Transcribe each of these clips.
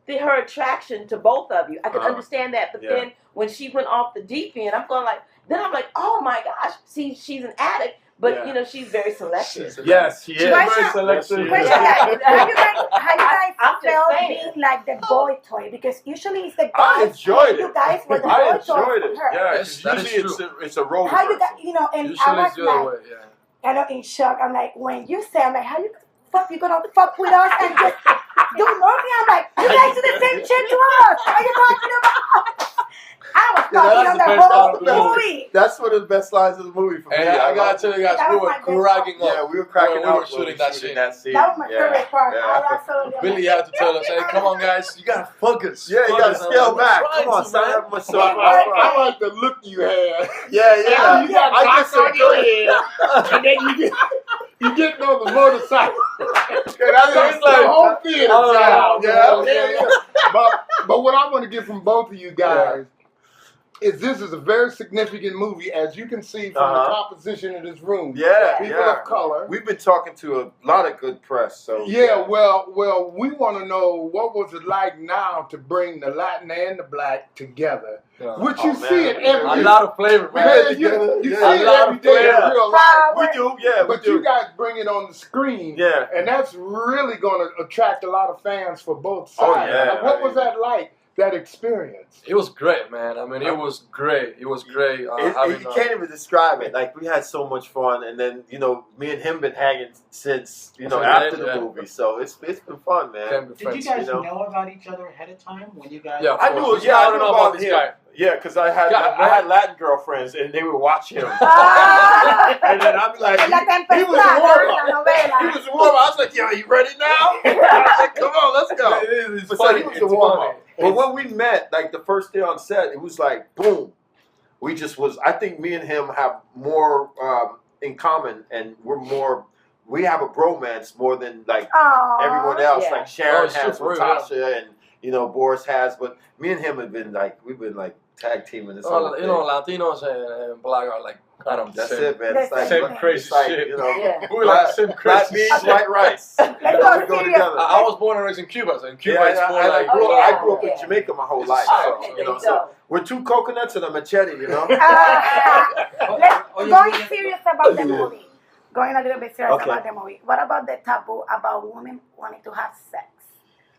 her attraction to both of you. I can understand that, but then when she went off the deep end, I'm going like, oh my gosh, see, she's an addict. But, you know, she's very selective. Yes, she is. Very selective. Have you guys felt being like the boy toy? Because usually it's the guys. I enjoyed it. You guys were the boy toy for her. Yeah, usually it's a role. How you got, you know, and usually I was like, kind of in shock. I'm like, when you say, I'm like, how you gonna fuck with us and just do nothing? I'm like, you guys do the same shit to us. What are you talking about? I was talking on the whole movie. That's one of the best lines of the movie for me. And I gotta tell you guys, we were cracking up. Yeah, we were cracking up. We were shooting that scene. That was my favorite part. Billy had to tell us, hey, come on, guys, you gotta focus. Yeah, you gotta scale back. Come on, son. I like the look you had. Yeah. You got knocked on your head, and then you get on the motorcycle. That's the whole theater down. Yeah. But what I want to get from both of you guys is this is a very significant movie, as you can see from the composition of this room. People of color. We've been talking to a lot of good press. So well, we want to know what was it like now to bring the Latin and the Black together. Which you see it every a lot of flavor, man. You see it every day in real life. We do, but you guys bring it on the screen, and that's really going to attract a lot of fans for both sides. What was that like? That experience. It was great, man. I mean, it was great. It was great. You can't even describe it. Like, we had so much fun, and then, you know, me and him been hanging since, you know, after the movie. So it's been fun, man. Did you guys know about each other ahead of time when you guys? I knew. I don't know about this guy. Yeah, because I had Latin girlfriends, and they would watch him. And then I'd be like, he was warm. He was warm. I was like, yo, you ready now? I was like, come on, let's go. It's funny. He was a warm-up. But when we met, like the first day on set, it was like, boom. We just was, I think me and him have more in common, and we have a bromance more than like everyone else. Like Sharon has with Tasha, and, you know, Boris has. But me and him have been like, we've been like tag teaming this whole thing. You know, Latinos and Black are like kind of that's same. It, man. It's like same crazy shit. You know, we're like same crazy beans, white rice. Let's go together. I was born and raised in Cuba, so in Cuba it's more like. I grew up in Jamaica my whole life, so we're two coconuts and a machete, you know. Going serious about the movie. Going a little bit serious about the movie. What about the taboo about women wanting to have sex?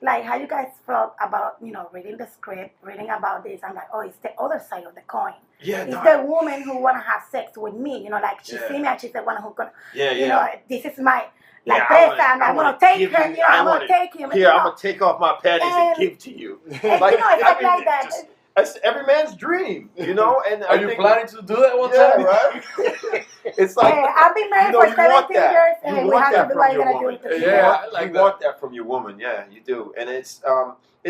Like, how you guys felt about, you know, reading the script, reading about this? I'm like, oh, it's the other side of the coin. It's the woman who want to have sex with me, you know, like she see me and she's the one who gonna, you know, this is my, like, I'm going to take her, you know, I'm going to take him. Here, I'm going to take off my panties and give to you. Like, you know, it's like that. It's every man's dream, you know. And are you planning to do that one time? Right? It's like I've been married for 17 years, and we have to do what you're gonna do. You want that from your woman, yeah, you do. And it's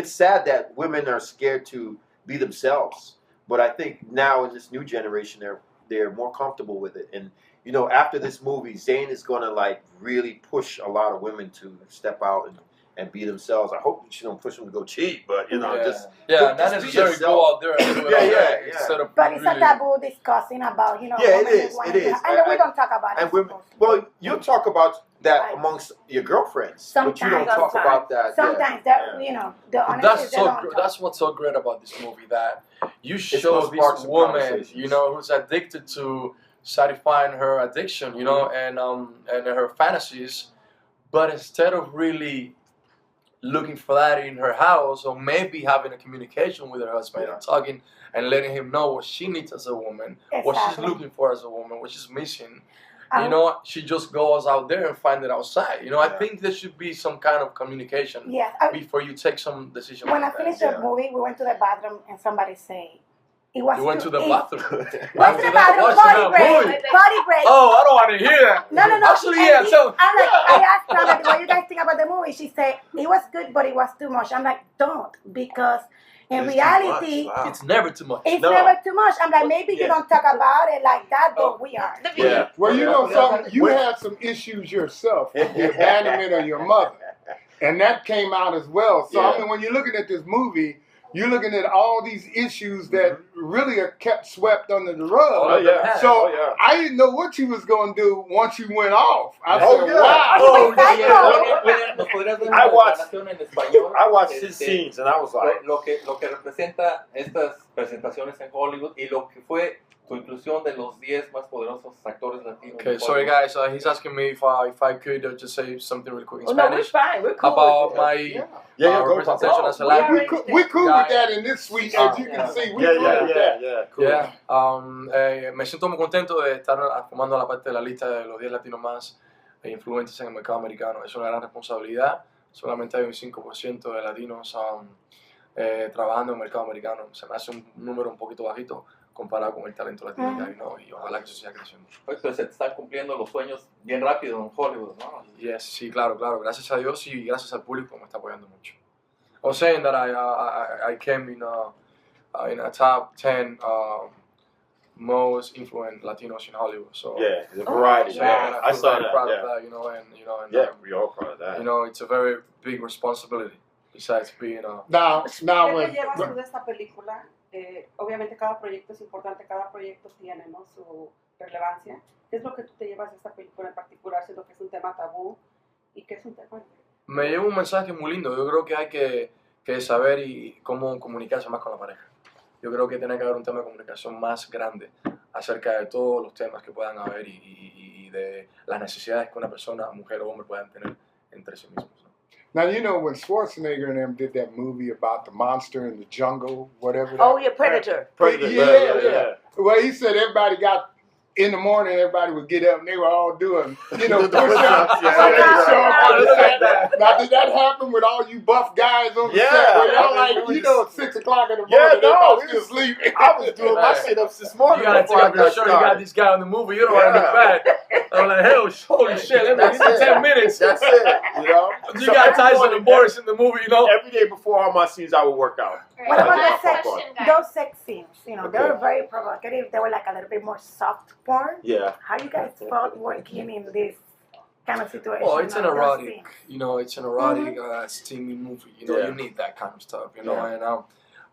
sad that women are scared to be themselves. But I think now in this new generation, they're more comfortable with it. And you know, after this movie, Zayn is gonna like really push a lot of women to step out and be themselves. I hope she don't push them to go cheat, but you know, just not necessarily go out there and do it. But it's a taboo discussing about, you know. It is. And we don't talk about it. Women, well, you talk about that amongst your girlfriends, sometimes, but you don't talk about that. Sometimes you know, the honesty. That's what's so great about this movie, that you show this woman, you know, who's addicted to satisfying her addiction, you know, and her fantasies, but instead of really looking for that in her house, or maybe having a communication with her husband and talking and letting him know what she needs as a woman, what she's looking for as a woman, what she's missing. You know, she just goes out there and find it outside. You know, I think there should be some kind of communication before you take some decision. When I finished the movie, we went to the bathroom and somebody said, you went to the bathroom. Went to the bathroom, potty break. Oh, I don't want to hear that. No. Actually, so I asked her, what you guys think about the movie? She said, it was good, but it was too much. I'm like, don't, because in reality, it's never too much. It's never too much. I'm like, maybe you don't talk about it like that, but we are. Yeah. Well, you know something, you had some issues yourself, the abandonment of your mother, and that came out as well. So, I mean, when you're looking at this movie, you're looking at all these issues that really are kept swept under the rug. Oh, yeah. So I didn't know what you was going to do once you went off. I said, wow. I watched his scenes and I was like... Lo que representa estas presentaciones en Hollywood y lo que fue tu inclusión de los 10 más poderosos actores latinos. Okay, sorry guys, he's asking me if I could just say something really quick in no, Spanish. we're fine. We're cool about my representation as a Latin. We're cool with that in this suite, as you can see. We're cool with that. Cool. Me siento muy contento de estar formando la parte de la lista de los 10 latinos más influentes en el mercado americano. Es una gran responsabilidad. Solamente hay un 5% de latinos trabajando en el mercado americano. Se me hace un número un poquito bajito comparado con el talento latino que hay, ¿no? Y ojalá que eso siga creciendo. Pues se te están cumpliendo los sueños bien rápido en Hollywood, ¿no? Yes, sí, claro. Gracias a Dios y gracias al público que me está apoyando mucho. I was saying that I came in a top 10 most influential Latinos in Hollywood. So the variety. I saw that. Proud of that, you know, and we all proud of that. You know, it's a very big responsibility. Besides being now ¿Qué te llevas tú de esta película? Obviamente cada proyecto es importante, cada proyecto tiene, ¿no?, su relevancia. ¿Qué es lo que tú te llevas de esta película en particular, siendo que es un tema tabú y que es un tema? Me llevo un mensaje muy lindo. Yo creo que hay que saber y cómo comunicarse más con la pareja. Yo creo que tiene que haber un tema de comunicación más grande acerca de todos los temas que puedan haber y de las necesidades que una persona, mujer o hombre, puedan tener entre sí mismos, ¿no? Now, you know, when Schwarzenegger and them did that movie about the monster in the jungle, whatever. Oh, yeah, Predator. Yeah. Well, he said everybody got, in the morning, everybody would get up and they were all doing, push-ups. Now, did that happen with all you buff guys on the set? Where y'all like, 6 o'clock in the morning, everybody's still sleeping. I was doing my sit-ups this morning. You gotta take off your shirt. You got this guy in the movie. You don't want to look bad. I'm like, holy shit, let me get 10 minutes. That's it, You got Tyson and Boris in the movie, Every day before all my scenes, I would work out. What about those sex scenes? They were very provocative. They were like a little bit more soft porn. Yeah. How you guys felt working in this kind of situation? Well, it's an erotic, it's an erotic steamy movie. You need that kind of stuff, and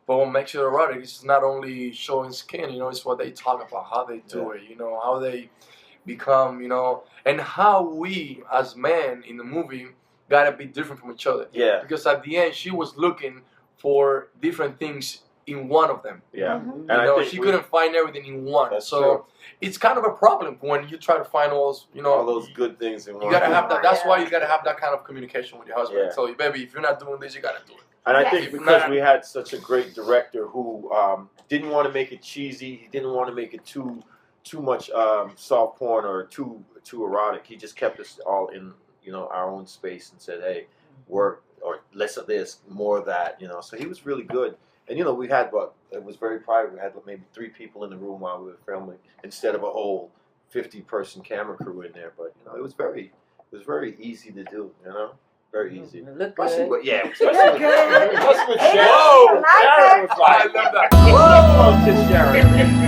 but what makes it erotic is not only showing skin, it's what they talk about, how they do it, how they become, and how we as men in the movie gotta be different from each other. Yeah. Because at the end, she was looking for different things in one of them. Yeah. Mm-hmm. And she couldn't find everything in one. That's so true. It's kind of a problem when you try to find all those, all those good things in one. You gotta have that. That's why you gotta have that kind of communication with your husband. Yeah. Tell you, baby, if you're not doing this, you gotta do it. And I think because we had such a great director who didn't want to make it cheesy, he didn't want to make it too much soft porn or too erotic. He just kept us all in our own space and said, hey, work or less of this, more of that. So he was really good. And we had it was very private. We had maybe 3 people in the room while we were filming instead of a whole 50-person camera crew in there. But it was very easy to do. Very easy. Especially with Sharon. Whoa! Sharon was like, I love that. Whoa! Sharon.